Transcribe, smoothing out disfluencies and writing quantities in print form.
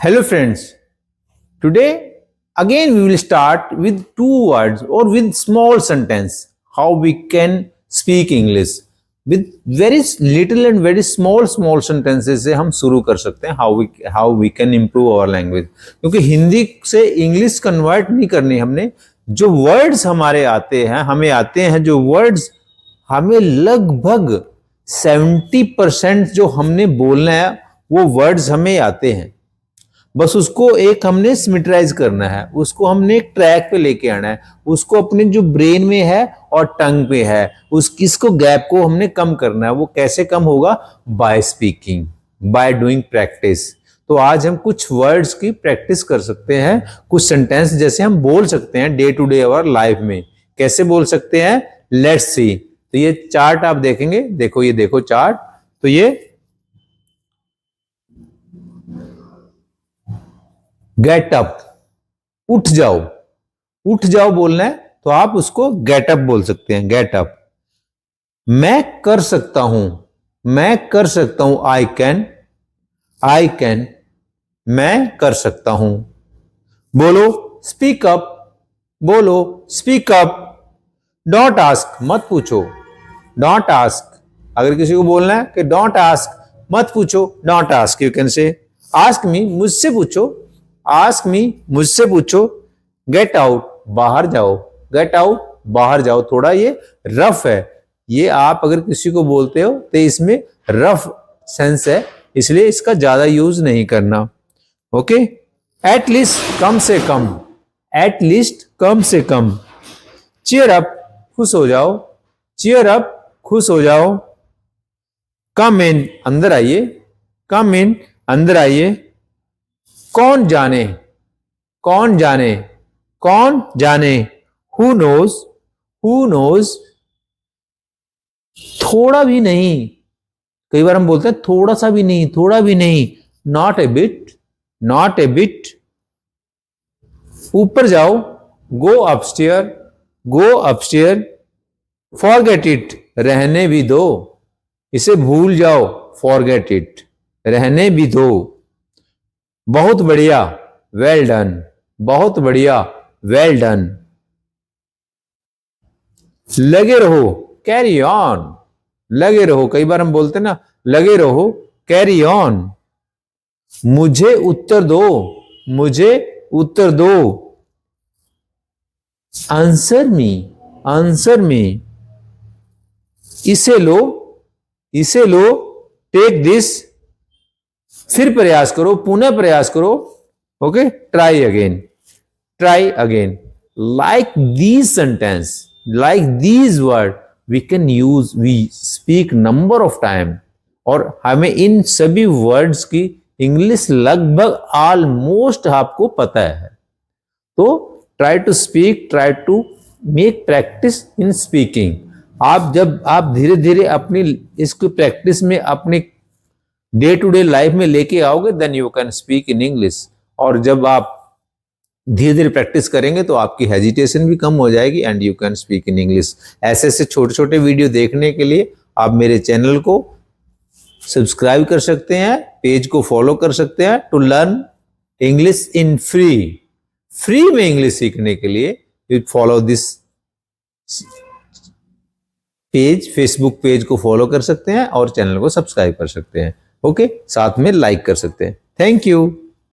Hello friends, today again we will start with two words or with small sentence how we can speak English with very little and very small sentences से हम शुरू कर सकते हैं how we can improve our language। क्योंकि हिंदी से English convert नहीं करनी हमने, जो वर्ड्स हमारे आते हैं हमें आते हैं जो वर्ड्स हमें लगभग 70% जो हमने बोलना है वो वर्ड्स हमें आते हैं, बस उसको एक हमने सिमेट्राइज करना है, उसको हमने एक ट्रैक पे लेके आना है, उसको अपने जो ब्रेन में है और टंग पे है इसको गैप को हमने कम करना है। वो कैसे कम होगा? By speaking, by doing practice. तो आज हम कुछ वर्ड्स की प्रैक्टिस कर सकते हैं, कुछ सेंटेंस जैसे हम बोल सकते हैं day to day our life में। कैसे बोल सकते हैं? Let's see. तो ये चार्ट आप देखेंगे, देखो ये देखो चार्ट, तो ये गेट अप, उठ जाओ, उठ जाओ बोलना है तो आप उसको गेट अप बोल सकते हैं, गेट अप। मैं कर सकता हूं, मैं कर सकता हूं, आई कैन, आई कैन, मैं कर सकता हूं। बोलो स्पीक अप, बोलो स्पीक अप। डोंट आस्क, मत पूछो, डोंट आस्क। अगर किसी को बोलना है कि डोंट आस्क, मत पूछो, don't ask, you can say ask me, मुझसे पूछो, आस्क मी, मुझसे पूछो। गेट आउट, बाहर जाओ, गेट आउट, बाहर जाओ। थोड़ा ये रफ है, ये आप अगर किसी को बोलते हो तो इसमें रफ सेंस है, इसलिए इसका ज्यादा यूज नहीं करना। ओके, एट लीस्ट, कम से कम, एट लीस्ट, कम से कम। चीयर अप, खुश हो जाओ, चीयर अप, खुश हो जाओ। कम इन, अंदर आइए, कम इन, अंदर आइए। कौन जाने, कौन जाने, कौन जाने। Who knows, who knows. थोड़ा भी नहीं, कई बार हम बोलते हैं थोड़ा सा भी नहीं, थोड़ा भी नहीं। Not a bit, not a bit. ऊपर जाओ, go upstair, go upstair. Forget it, रहने भी दो, इसे भूल जाओ, फॉरगेट इट, रहने भी दो। बहुत बढ़िया, वेल डन, बहुत बढ़िया, वेल डन। लगे रहो, कैरी ऑन, लगे रहो। कई बार हम बोलते हैं ना लगे रहो, कैरी ऑन। मुझे उत्तर दो, मुझे उत्तर दो। Answer me, answer me. इसे लो, इसे लो, टेक दिस। फिर प्रयास करो, पुनः प्रयास करो। Okay, try again, try again. Like these sentence, like these word we can use, we speak number of time. और हमें इन सभी वर्ड्स की इंग्लिश लगभग ऑलमोस्ट आपको पता है। तो try to speak, try to make practice in speaking. जब आप धीरे धीरे अपनी इसको प्रैक्टिस में अपनी डे टू डे लाइफ में लेके आओगे, then you can speak in English. और जब आप धीरे धीरे प्रैक्टिस करेंगे तो आपकी हेजिटेशन भी कम हो जाएगी and you can speak in English. ऐसे ऐसे छोटे छोटे वीडियो देखने के लिए आप मेरे चैनल को सब्सक्राइब कर सकते हैं, पेज को फॉलो कर सकते हैं। To learn English in free, free में इंग्लिश सीखने के लिए you follow this page, Facebook page को फॉलो कर सकते हैं और चैनल को सब्सक्राइब कर सकते हैं। ओके, साथ में लाइक कर सकते हैं। Thank you.